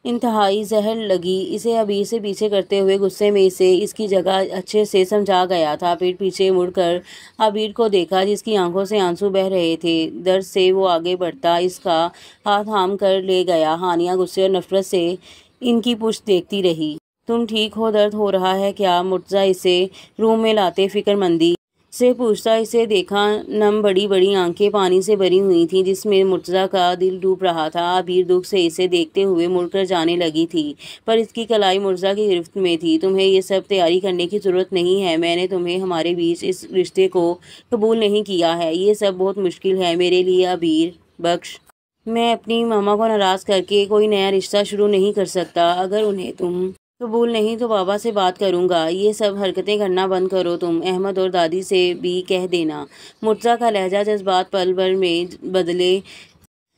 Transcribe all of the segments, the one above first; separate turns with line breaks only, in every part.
انتہائی زہر لگی اسے ابیر سے پیچھے کرتے ہوئے غصے میں اسے اس کی جگہ اچھے سے سمجھا گیا تھا۔ پھر پیچھے مڑ کر ابیر کو دیکھا جس کی آنکھوں سے آنسو بہہ رہے تھے۔ درد سے وہ آگے بڑھتا اس کا ہاتھ تھام کر لے گیا۔ ہانیہ غصے اور نفرت سے ان کی پشت دیکھتی رہی۔ تم ٹھیک ہو؟ درد ہو رہا ہے کیا؟ مرتضیٰ اسے روم میں لاتے فکر مندی سے پوچھتا۔ اسے دیکھا نم بڑی بڑی آنکھیں پانی سے بھری ہوئی تھیں جس میں مرتضیٰ کا دل ڈوب رہا تھا۔ ابیر دکھ سے اسے دیکھتے ہوئے مڑ کر جانے لگی تھی پر اس کی کلائی مرتضیٰ کی گرفت میں تھی۔ تمہیں یہ سب تیاری کرنے کی ضرورت نہیں ہے۔ میں نے تمہیں ہمارے بیچ اس رشتے کو قبول نہیں کیا ہے۔ یہ سب بہت مشکل ہے میرے لیے ابیر بخش۔ میں اپنی ماما کو ناراض کر کے کوئی نیا رشتہ شروع نہیں کر سکتا۔ اگر انہیں تم قبول نہیں تو بابا سے بات کروں گا۔ یہ سب حرکتیں کرنا بند کرو تم۔ احمد اور دادی سے بھی کہہ دینا۔ مرتضیٰ کا لہجہ جذبات پل بھر میں بدلے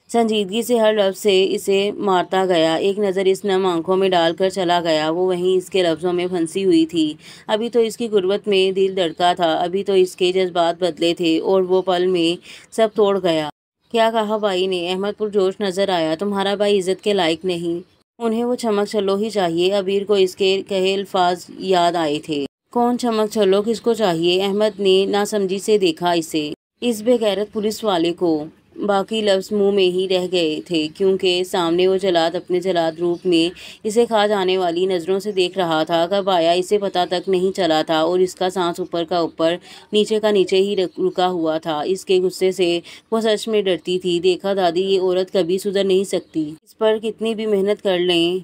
سنجیدگی سے ہر لفظ سے اسے مارتا گیا۔ ایک نظر اس نم آنکھوں میں ڈال کر چلا گیا۔ وہ وہیں اس کے لفظوں میں پھنسی ہوئی تھی۔ ابھی تو اس کی غربت میں دل دھڑکا تھا، ابھی تو اس کے جذبات بدلے تھے اور وہ پل میں سب توڑ گیا۔ کیا کہا بھائی نے؟ احمد پرجوش نظر آیا۔ تمہارا بھائی عزت کے لائق نہیں، انہیں وہ چمک چلو ہی چاہیے۔ ابیر کو اس کے کہے الفاظ یاد آئے تھے۔ کون چمک چلو؟ کس کو چاہیے؟ احمد نے ناسمجھی سے دیکھا اسے، اس بے غیرت پولیس والے کو۔ باقی لفظ منہ میں ہی رہ گئے تھے کیونکہ سامنے وہ جلاد اپنے جلاد روپ میں اسے کھا جانے والی نظروں سے دیکھ رہا تھا۔ کب آیا اسے پتہ تک نہیں چلا تھا اور اس کا سانس اوپر کا اوپر نیچے کا نیچے ہی رکا ہوا تھا۔ اس کے غصے سے وہ سچ میں ڈرتی تھی۔ دیکھا دادی، یہ عورت کبھی سدھر نہیں سکتی، اس پر کتنی بھی محنت کر لیں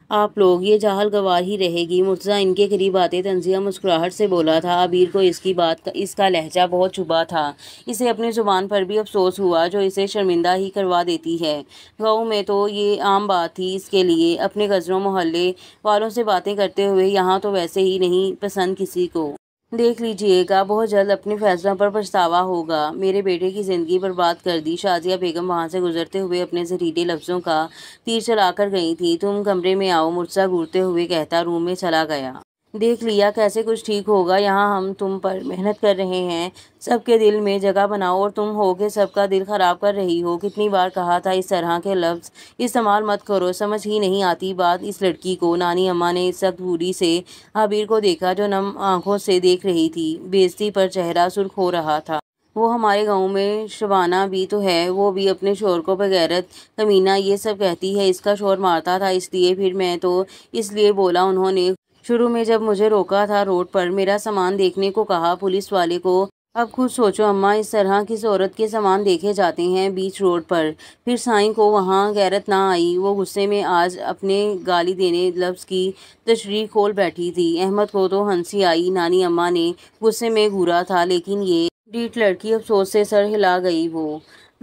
آپ لوگ، یہ جاہل گوار ہی رہے گی۔ مرتضیٰ ان کے قریب آتے تنزیہ مسکراہٹ سے بولا تھا۔ ابیر کو اس کی بات اس کا لہجہ بہت چبھا تھا۔ اسے اپنی زبان پر بھی افسوس ہوا جو اسے شرمندہ ہی کروا دیتی ہے۔ گاؤں میں تو یہ عام بات تھی اس کے لیے اپنے گزروں محلے والوں سے باتیں کرتے ہوئے، یہاں تو ویسے ہی نہیں پسند کسی کو۔ دیکھ لیجیے گا بہت جلد اپنے فیصلوں پر پچھتاوا ہوگا۔ میرے بیٹے کی زندگی برباد کر دی۔ شازیہ بیگم وہاں سے گزرتے ہوئے اپنے زہریلے لفظوں کا تیر چلا کر گئی تھیں۔ تم کمرے میں آؤ، مرتضیٰ گھورتے ہوئے کہتا روم میں چلا گیا۔ دیکھ لیا کیسے کچھ ٹھیک ہوگا؟ یہاں ہم تم پر محنت کر رہے ہیں، سب کے دل میں جگہ بناؤ اور تم ہو کہ سب کا دل خراب کر رہی ہو۔ کتنی بار کہا تھا اس طرح کے لفظ استعمال مت کرو، سمجھ ہی نہیں آتی بات اس لڑکی کو۔ نانی اماں نے سخت دوری سے ابیر کو دیکھا جو نم آنکھوں سے دیکھ رہی تھی۔ بے عزتی پر چہرہ سرخ ہو رہا تھا۔ وہ ہمارے گاؤں میں شبانہ بھی تو ہے، وہ بھی اپنے شوہر کو بغیرت کمینہ یہ سب کہتی ہے۔ اس کا شوہر مارتا تھا اس لیے، پھر میں تو اس لیے بولا انہوں نے شروع میں جب مجھے روکا تھا روڈ پر میرا سامان دیکھنے کو کہا پولیس والے کو۔ اب خود سوچو اماں، اس طرح کس عورت کے سامان دیکھے جاتے ہیں بیچ روڈ پر؟ پھر سائیں کو وہاں غیرت نہ آئی؟ وہ غصے میں آج اپنے گالی دینے لفظ کی تشریح کھول بیٹھی تھی۔ احمد کو تو ہنسی آئی۔ نانی اماں نے غصے میں گھورا تھا لیکن یہ ڈیٹ لڑکی افسوس سے سر ہلا گئی۔ وہ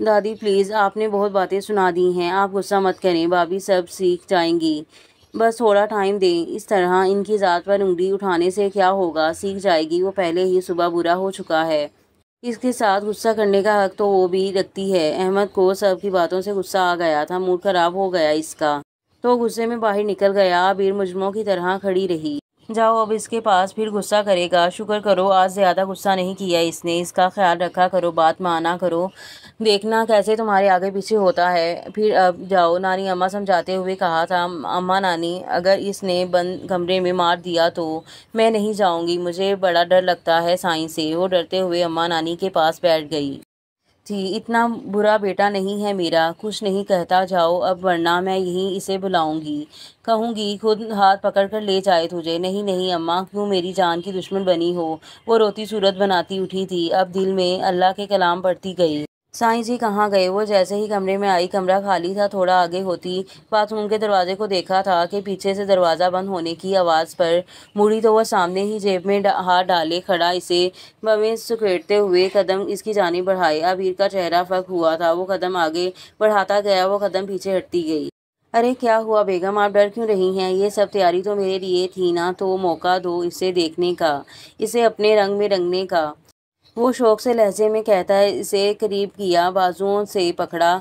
دادی پلیز، آپ نے بہت باتیں سنا دی ہیں، آپ غصہ مت کریں، بھابھی سب سیکھ جائیں گی، بس تھوڑا ٹائم دیں۔ اس طرح ان کی ذات پر انگلی اٹھانے سے کیا ہوگا؟ سیکھ جائے گی، وہ پہلے ہی صبح برا ہو چکا ہے۔ اس کے ساتھ غصہ کرنے کا حق تو وہ بھی رکھتی ہے۔ احمد کو سب کی باتوں سے غصہ آ گیا تھا، موڈ خراب ہو گیا اس کا، تو غصے میں باہر نکل گیا۔ ابیر مجرموں کی طرح کھڑی رہی۔ جاؤ اب اس کے پاس، پھر غصہ کرے گا۔ شکر کرو آج زیادہ غصہ نہیں کیا اس نے، اس کا خیال رکھا کرو، بات مانا کرو، دیکھنا کیسے تمہارے آگے پیچھے ہوتا ہے۔ پھر اب جاؤ، نانی اماں سمجھاتے ہوئے کہا تھا۔ اماں نانی، اگر اس نے بند کمرے میں مار دیا تو میں نہیں جاؤں گی، مجھے بڑا ڈر لگتا ہے سائیں سے۔ وہ ڈرتے ہوئے اماں نانی کے پاس بیٹھ گئی تھی۔ اتنا برا بیٹا نہیں ہے میرا، کچھ نہیں کہتا، جاؤ اب ورنہ میں یہیں اسے بلاؤں گی، کہوں گی خود ہاتھ پکڑ کر لے جائے تجھے۔ نہیں نہیں اماں، کیوں میری جان کی دشمن بنی ہو؟ وہ روتی صورت بناتی اٹھی تھی، اب دل میں اللہ کے کلام پڑھتی گئی۔ سائیں جی کہاں گئے؟ وہ جیسے ہی کمرے میں آئی، کمرہ خالی تھا۔ تھوڑا آگے ہوتی باتھ روم کے دروازے کو دیکھا تھا کہ پیچھے سے دروازہ بند ہونے کی آواز پر مڑی تو وہ سامنے ہی جیب میں ہاتھ ڈالے کھڑا اسے بویں سکیڑتے ہوئے قدم اس کی جانب بڑھائے۔ ابیر کا چہرہ فک ہوا تھا، وہ قدم آگے بڑھاتا گیا، وہ قدم پیچھے ہٹتی گئی۔ ارے کیا ہوا بیگم، آپ ڈر کیوں رہی ہیں؟ یہ سب تیاری تو میرے لیے تھی نا، تو موقع دو اسے دیکھنے کا، اسے اپنے رنگ میں رنگنے کا۔ وہ شوق سے لہجے میں کہتا ہے۔ اسے قریب کیا، بازوؤں سے پکڑا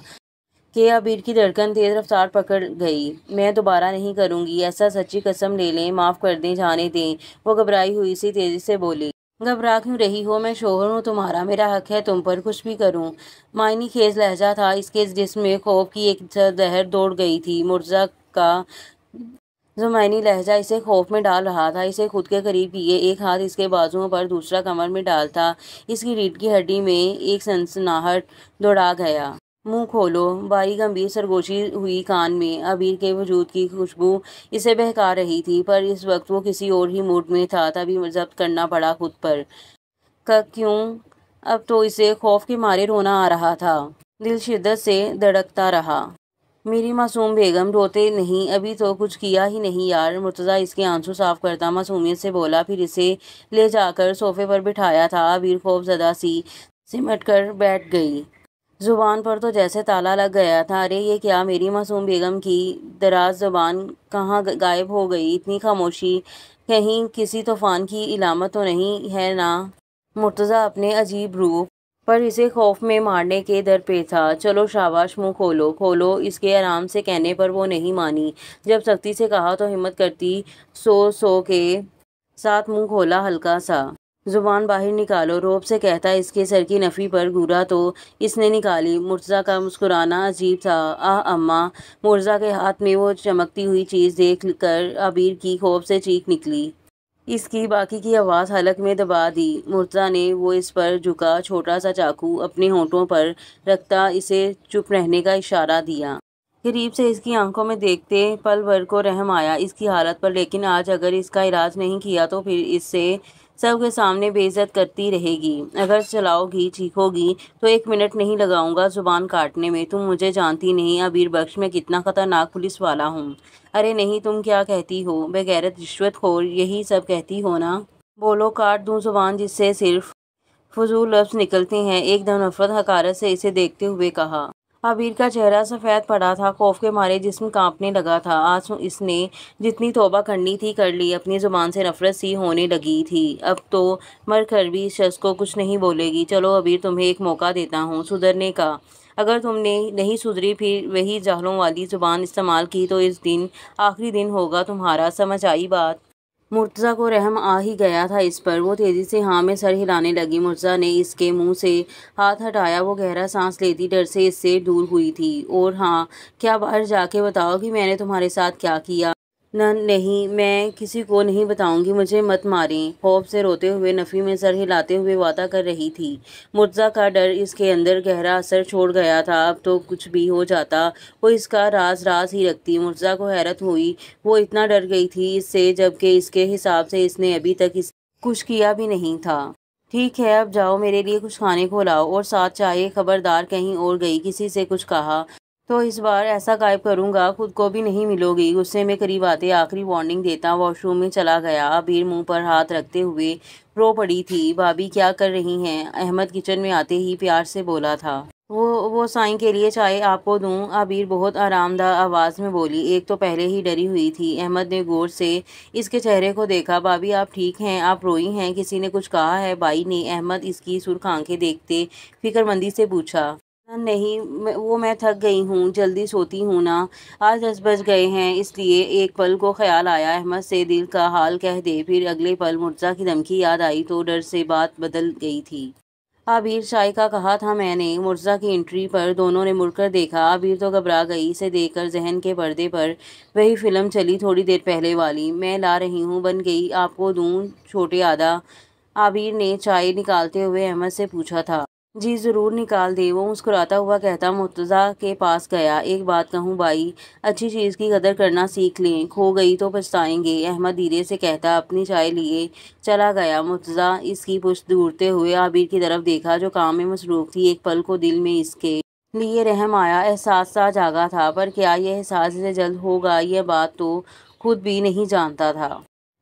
کہ ابیر کی دھڑکن تیز رفتار پکڑ گئی۔ میں دوبارہ نہیں کروں گی ایسا، سچی قسم لے لیں، معاف کر دیں، جانے دیں۔ وہ گھبرائی ہوئی سی تیزی سے بولی۔ گھبرا کیوں رہی ہو؟ میں شوہر ہوں تمہارا، میرا حق ہے تم پر کچھ بھی کروں۔ معنی خیز لہجہ تھا اس کے جسم میں، خوف کی ایک لہر دوڑ گئی تھی۔ مرتضیٰ کا زمینی لہجہ اسے خوف میں ڈال رہا تھا۔ اسے خود کے قریب کیے، ایک ہاتھ اس کے بازوؤں پر، دوسرا کمر میں ڈالتا اس کی ریڑھ کی ہڈی میں ایک سنسناہٹ دوڑا گیا۔ منہ کھولو۔ باری گمبھیر سرگوشی ہوئی کان میں۔ عبیر کے وجود کی خوشبو اسے بہکا رہی تھی، پر اس وقت وہ کسی اور ہی موڈ میں تھا، تبھی ضبط کرنا پڑا خود پر۔ کیوں؟ اب تو اسے خوف کے مارے رونا آ رہا تھا۔ دل شدت سے دھڑکتا رہا۔ میری معصوم بیگم، روتے نہیں، ابھی تو کچھ کیا ہی نہیں یار۔ مرتضیٰ اس کے آنسو صاف کرتا معصومیت سے بولا، پھر اسے لے جا کر صوفے پر بٹھایا تھا۔ عبیر خوف زدہ سی سمٹ کر بیٹھ گئی۔ زبان پر تو جیسے تالا لگ گیا تھا۔ ارے یہ کیا؟ میری معصوم بیگم کی دراز زبان کہاں غائب ہو گئی؟ اتنی خاموشی، کہیں کسی طوفان کی علامت تو نہیں ہے نا؟ مرتضیٰ اپنے عجیب روپ پر اسے خوف میں مارنے کے در پہ تھا۔ چلو شاباش، منہ کھولو کھولو۔ اس کے آرام سے کہنے پر وہ نہیں مانی۔ جب سختی سے کہا تو ہمت کرتی سو کے ساتھ منہ کھولا، ہلکا سا زبان باہر نکالو۔ روب سے کہتا اس کے سر کی نفی پر گھورا تو اس نے نکالی۔ مرتضیٰ کا مسکرانا عجیب تھا۔ آہ اماں! مرتضیٰ کے ہاتھ میں وہ چمکتی ہوئی چیز دیکھ کر عبیر کی خوف سے چیخ نکلی۔ اس کی باقی کی آواز حلق میں دبا دی۔ مرتضیٰ نے وہ اس پر جھکا چھوٹا سا چاقو اپنے ہونٹوں پر رکھتا اسے چپ رہنے کا اشارہ دیا۔ قریب سے اس کی آنکھوں میں دیکھتے پل بھر کو رحم آیا اس کی حالت پر، لیکن آج اگر اس کا علاج نہیں کیا تو پھر اس سے سب کے سامنے بے عزت کرتی رہے گی۔ اگر چلاؤ گی، چیخو گی تو 1 منٹ نہیں لگاؤں گا زبان کاٹنے میں۔ تم مجھے جانتی نہیں عبیر بخش، میں کتنا خطرناک پولیس والا ہوں۔ ارے نہیں، تم کیا کہتی ہو؟ بے غیرت، رشوت خور، یہی سب کہتی ہو نا؟ بولو، کاٹ دوں زبان جس سے صرف فضول لفظ نکلتے ہیں؟ ایک دم نفرت حقارت سے اسے دیکھتے ہوئے کہا۔ عبیر کا چہرہ سفید پڑا تھا، خوف کے مارے جسم کانپنے لگا تھا۔ آج اس نے جتنی توبہ کرنی تھی کر لی، اپنی زبان سے نفرت سی ہونے لگی تھی۔ اب تو مر کر بھی اس شخص کو کچھ نہیں بولے گی۔ چلو عبیر، تمہیں ایک موقع دیتا ہوں سدھرنے کا۔ اگر تم نے نہیں سدھری، پھر وہی جاہلوں والی زبان استعمال کی تو اس دن آخری دن ہوگا تمہارا، سمجھ آئی بات؟ مرتضیٰ کو رحم آ ہی گیا تھا اس پر۔ وہ تیزی سے ہاں میں سر ہلانے لگی۔ مرتضیٰ نے اس کے منہ سے ہاتھ ہٹایا۔ وہ گہرا سانس لیتی ڈر سے اس سے دور ہوئی تھی۔ اور ہاں، کیا باہر جا کے بتاؤ کہ میں نے تمہارے ساتھ کیا کیا؟ نہیں، میں کسی کو نہیں بتاؤں گی، مجھے مت ماریں۔ خوف سے روتے ہوئے، نفی میں سر ہلاتے ہوئے وعدہ کر رہی تھی۔ مرتضیٰ کا ڈر اس کے اندر گہرا اثر چھوڑ گیا تھا۔ اب تو کچھ بھی ہو جاتا، وہ اس کا راز راز ہی رکھتی۔ مرتضیٰ کو حیرت ہوئی، وہ اتنا ڈر گئی تھی اس سے، جبکہ اس کے حساب سے اس نے ابھی تک کچھ کیا بھی نہیں تھا۔ ٹھیک ہے، اب جاؤ، میرے لیے کچھ کھانے کو لاؤ، اور ساتھ چائے۔ خبردار کہیں اور گئی، کسی سے کچھ کہا تو اس بار ایسا غائب کروں گا خود کو بھی نہیں ملو گی۔ غصے میں قریب آتے آخری وارننگ دیتا واش روم میں چلا گیا۔ عبیر منہ پر ہاتھ رکھتے ہوئے رو پڑی تھی۔ بھابی کیا کر رہی ہیں؟ احمد کچن میں آتے ہی پیار سے بولا تھا۔ وہ سائیں کے لیے چائے آپ کو دوں؟ عبیر بہت آرام دہ آواز میں بولی۔ ایک تو پہلے ہی ڈری ہوئی تھی۔ احمد نے غور سے اس کے چہرے کو دیکھا۔ بھابی آپ ٹھیک ہیں؟ آپ روئی ہیں؟ کسی نے کچھ کہا ہے بائی نے؟ احمد اس کی سرخ آنکھیں دیکھتے فکر مندی سے پوچھا۔ نہیں، وہ میں تھک گئی ہوں، جلدی سوتی ہوں نا۔ آج 10 بج گئے ہیں، اس لیے ایک پل کو خیال آیا احمد سے دل کا حال کہہ دے۔ پھر اگلے پل مرتضیٰ کی دھمکی یاد آئی تو ڈر سے بات بدل گئی تھی۔ عبیر، چائے کا کہا تھا میں نے۔ مرتضیٰ کی انٹری پر دونوں نے مڑ کر دیکھا۔ عبیر تو گھبرا گئی۔ اسے دیکھ کر ذہن کے پردے پر وہی فلم چلی تھوڑی دیر پہلے والی۔ میں لا رہی ہوں، بن گئی؟ آپ کو دوں چھوٹے آدھا؟ عبیر نے چائے نکالتے ہوئے احمد سے پوچھا تھا۔ جی ضرور، نکال دے، وہ مسکراتا ہوا کہتا مرتضیٰ کے پاس گیا۔ ایک بات کہوں بھائی، اچھی چیز کی قدر کرنا سیکھ لیں، کھو گئی تو پچھتائیں گے، احمد دھیرے سے کہتا اپنی چائے لیے چلا گیا۔ مرتضیٰ اس کی پشت گھورتے ہوئے عبیر کی طرف دیکھا جو کام میں مصروف تھی۔ ایک پل کو دل میں اس کے لیے رحم آیا، احساس سا جاگا تھا، پر کیا یہ احساس اسے جلد ہوگا یہ بات تو خود بھی نہیں جانتا تھا۔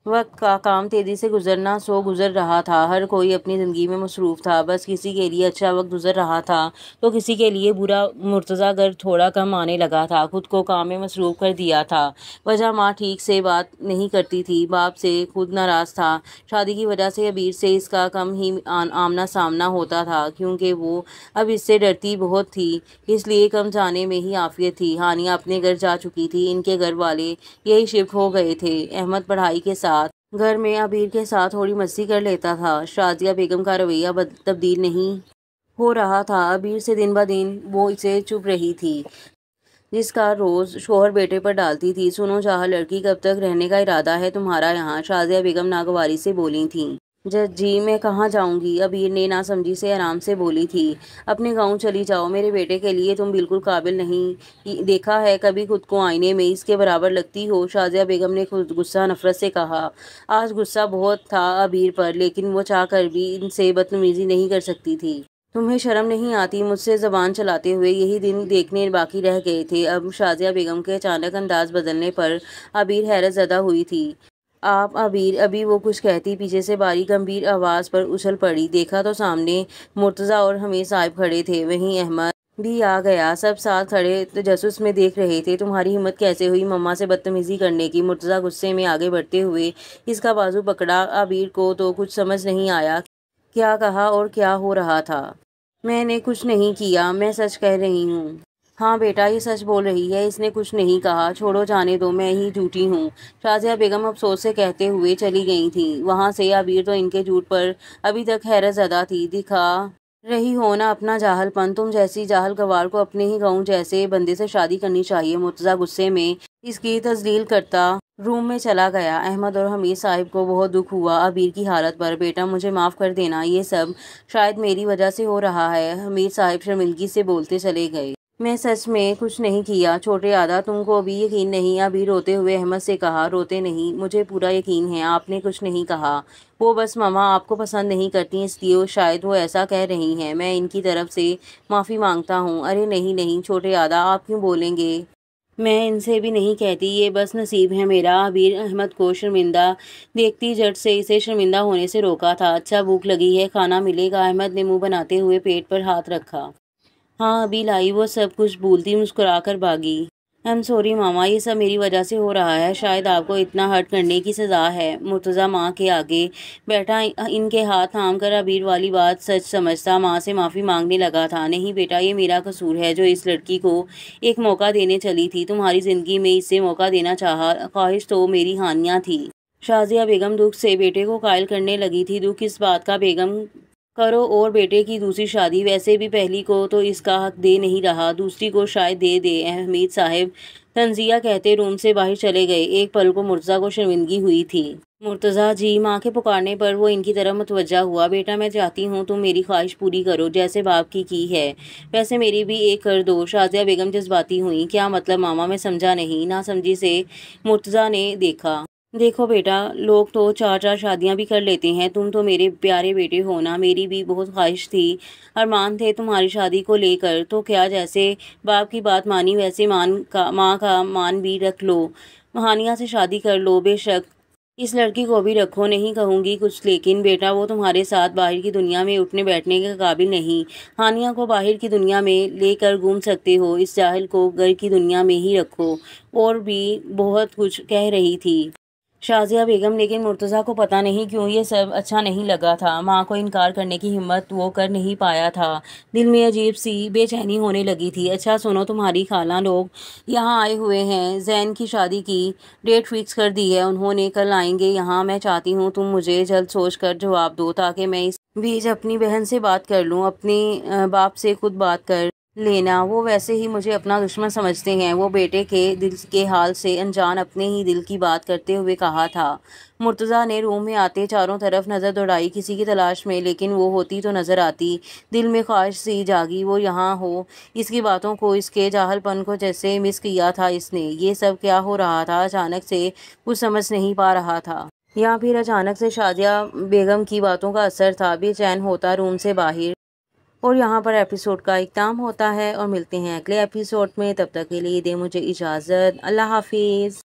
وقت کا کام تیزی سے گزرنا سو گزر رہا تھا۔ ہر کوئی اپنی زندگی میں مصروف تھا، بس کسی کے لیے اچھا وقت گزر رہا تھا تو کسی کے لیے برا۔ مرتضیٰ گھر تھوڑا کم آنے لگا تھا، خود کو کام میں مصروف کر دیا تھا۔ وجہ ماں ٹھیک سے بات نہیں کرتی تھی، باپ سے خود ناراض تھا، شادی کی وجہ سے عبیر سے اس کا کم ہی آمنا سامنا ہوتا تھا کیونکہ وہ اب اس سے ڈرتی بہت تھی، اس لیے کم جانے میں ہی عافیت تھی۔ ہانیہ اپنے گھر جا چکی تھی، ان کے گھر والے یہی شفٹ ہو گئے تھے۔ احمد پڑھائی کے ساتھ گھر میں عبیر کے ساتھ تھوڑی مستی کر لیتا تھا۔ شازیہ بیگم کا رویہ تبدیل نہیں ہو رہا تھا۔ عبیر سے دن بدن وہ اسے چپ رہی تھی جس کا روز شوہر بیٹے پر ڈالتی تھی۔ سنو جہاں لڑکی کب تک رہنے کا ارادہ ہے تمہارا یہاں؟ شازیہ بیگم ناگواری سے بولی تھیں۔ جی میں کہاں جاؤں گی؟ عبیر نے ناسمجھی سے آرام سے بولی تھی۔ اپنے گاؤں چلی جاؤ، میرے بیٹے کے لیے تم بالکل قابل نہیں، دیکھا ہے کبھی خود کو آئینے میں؟ اس کے برابر لگتی ہو۔ شازیہ بیگم نے غصہ نفرت سے کہا۔ آج غصہ بہت تھا عبیر پر، لیکن وہ چاہ کر بھی ان سے بدتمیزی نہیں کر سکتی تھی۔ تمہیں شرم نہیں آتی مجھ سے زبان چلاتے ہوئے؟ یہی دن دیکھنے باقی رہ گئے تھے۔ اب شازیہ بیگم کے اچانک انداز بدلنے پر عبیر حیرت زدہ ہوئی تھی۔ آپ عبیر، ابھی وہ کچھ کہتی پیچھے سے باری گمبھیر آواز پر اچھل پڑی۔ دیکھا تو سامنے مرتضیٰ اور حمید صاحب کھڑے تھے، وہیں احمد بھی آ گیا۔ سب ساتھ کھڑے تجسس میں دیکھ رہے تھے۔ تمہاری ہمت کیسے ہوئی مما سے بدتمیزی کرنے کی؟ مرتضیٰ غصے میں آگے بڑھتے ہوئے اس کا بازو پکڑا۔ عبیر کو تو کچھ سمجھ نہیں آیا کیا کہا اور کیا ہو رہا تھا۔ میں نے کچھ نہیں کیا، میں سچ کہہ رہی ہوں۔ ہاں بیٹا یہ سچ بول رہی ہے، اس نے کچھ نہیں کہا۔ چھوڑو جانے دو، میں ہی جھوٹی ہوں، شازیہ بیگم افسوس سے کہتے ہوئے چلی گئی تھیں وہاں سے۔ عبیر تو ان کے جھوٹ پر ابھی تک حیرت زدہ تھی۔ دکھا رہی ہو نا اپنا جاہل پن، تم جیسی جاہل گوار کو اپنے ہی گاؤں جیسے بندے سے شادی کرنی چاہیے۔ مرتضیٰ غصے میں اس کی تذلیل کرتا روم میں چلا گیا۔ احمد اور حمید صاحب کو بہت دکھ ہوا عبیر کی حالت پر۔ بیٹا مجھے معاف کر دینا، یہ سب شاید میری وجہ سے ہو رہا ہے، حمید صاحب شرمندگی سے بولتے چلے گئے۔ میں سچ میں کچھ نہیں کیا چھوٹے آدا، تم کو بھی یقین نہیں؟ عبیر روتے ہوئے احمد سے کہا۔ روتے نہیں، مجھے پورا یقین ہے، آپ نے کچھ نہیں کہا۔ وہ بس ماما آپ کو پسند نہیں کرتی اس لیے شاید وہ ایسا کہہ رہی ہیں، میں ان کی طرف سے معافی مانگتا ہوں۔ ارے نہیں نہیں چھوٹے آدا، آپ کیوں بولیں گے؟ میں ان سے بھی نہیں کہتی، یہ بس نصیب ہے میرا۔ عبیر احمد کو شرمندہ دیکھتی جھٹ سے اسے شرمندہ ہونے سے روکا تھا۔ اچھا بھوک لگی ہے، کھانا ملے گا؟ احمد نے منہ بناتے ہوئے پیٹ پر ہاتھ رکھا۔ ہاں ابھی لائی، وہ سب کچھ بھولتی مسکرا کر بھاگی۔ سوری ماما، یہ سب میری وجہ سے ہو رہا ہے، شاید آپ کو اتنا ہرٹ کرنے کی سزا ہے۔ مرتضیٰ ماں کے آگے بیٹھا ان کے ہاتھ تھام کر عبیر والی بات سچ سمجھتا ماں سے معافی مانگنے لگا تھا۔ نہیں بیٹا یہ میرا قصور ہے جو اس لڑکی کو ایک موقع دینے چلی تھی، تمہاری زندگی میں اسے موقع دینا چاہا، خواہش تو میری ہانیہ تھی۔ شازیہ بیگم دکھ سے بیٹے کو قائل کرنے لگی تھی۔ دکھ اس بات کا بیگم کرو اور بیٹے کی دوسری شادی، ویسے بھی پہلی کو تو اس کا حق دے نہیں رہا، دوسری کو شاید دے دے۔ حمید صاحب تنزیہ کہتے روم سے باہر چلے گئے۔ ایک پل کو مرتضیٰ کو شرمندگی ہوئی تھی۔ مرتضیٰ جی، ماں کے پکارنے پر وہ ان کی طرف متوجہ ہوا۔ بیٹا میں چاہتی ہوں تم میری خواہش پوری کرو، جیسے باپ کی ہے ویسے میری بھی ایک کر دو۔ شازیہ بیگم جذباتی ہوئیں۔ کیا مطلب ماما؟ میں سمجھا نہیں۔ ناسمجھی سے مرتضیٰ نے دیکھا۔ دیکھو بیٹا، لوگ تو چار چار شادیاں بھی کر لیتے ہیں، تم تو میرے پیارے بیٹے ہو نا، میری بھی بہت خواہش تھی، ارمان تھے تمہاری شادی کو لے کر، تو کیا جیسے باپ کی بات مانی ویسے ماں کا مان بھی رکھ لو، ہانیہ سے شادی کر لو۔ بے شک اس لڑکی کو بھی رکھو، نہیں کہوں گی کچھ، لیکن بیٹا وہ تمہارے ساتھ باہر کی دنیا میں اٹھنے بیٹھنے کے قابل نہیں، ہانیہ کو باہر کی دنیا میں لے کر گھوم سکتے ہو، اس جاہل کو گھر کی دنیا میں ہی رکھو۔ اور بھی بہت کچھ کہہ رہی تھی شازیہ بیگم، لیکن مرتضیٰ کو پتہ نہیں کیوں یہ سب اچھا نہیں لگا تھا۔ ماں کو انکار کرنے کی ہمت وہ کر نہیں پایا تھا۔ دل میں عجیب سی بے چینی ہونے لگی تھی۔ اچھا سنو، تمہاری خالہ لوگ یہاں آئے ہوئے ہیں، زین کی شادی کی ڈیٹ فکس کر دی ہے، انہوں نے کل آئیں گے یہاں۔ میں چاہتی ہوں تم مجھے جلد سوچ کر جواب دو تاکہ میں اس بیچ اپنی بہن سے بات کر لوں، اپنے باپ سے خود بات کر لینا، وہ ویسے ہی مجھے اپنا دشمن سمجھتے ہیں۔ وہ بیٹے کے دل کے حال سے انجان اپنے ہی دل کی بات کرتے ہوئے کہا تھا۔ مرتضیٰ نے روم میں آتے چاروں طرف نظر دوڑائی کسی کی تلاش میں، لیکن وہ ہوتی تو نظر آتی۔ دل میں خواہش سی جاگی وہ یہاں ہو، اس کی باتوں کو، اس کے جاہل پن کو جیسے مس کیا تھا اس نے۔ یہ سب کیا ہو رہا تھا؟ اچانک سے کچھ سمجھ نہیں پا رہا تھا، یا پھر اچانک سے شازیہ بیگم کی باتوں کا اثر تھا۔ بے چین ہوتا روم سے باہر، اور یہاں پر ایپیسوڈ کا اختتام ہوتا ہے، اور ملتے ہیں اگلے ایپیسوڈ میں۔ تب تک کے لیے دے مجھے اجازت، اللہ حافظ۔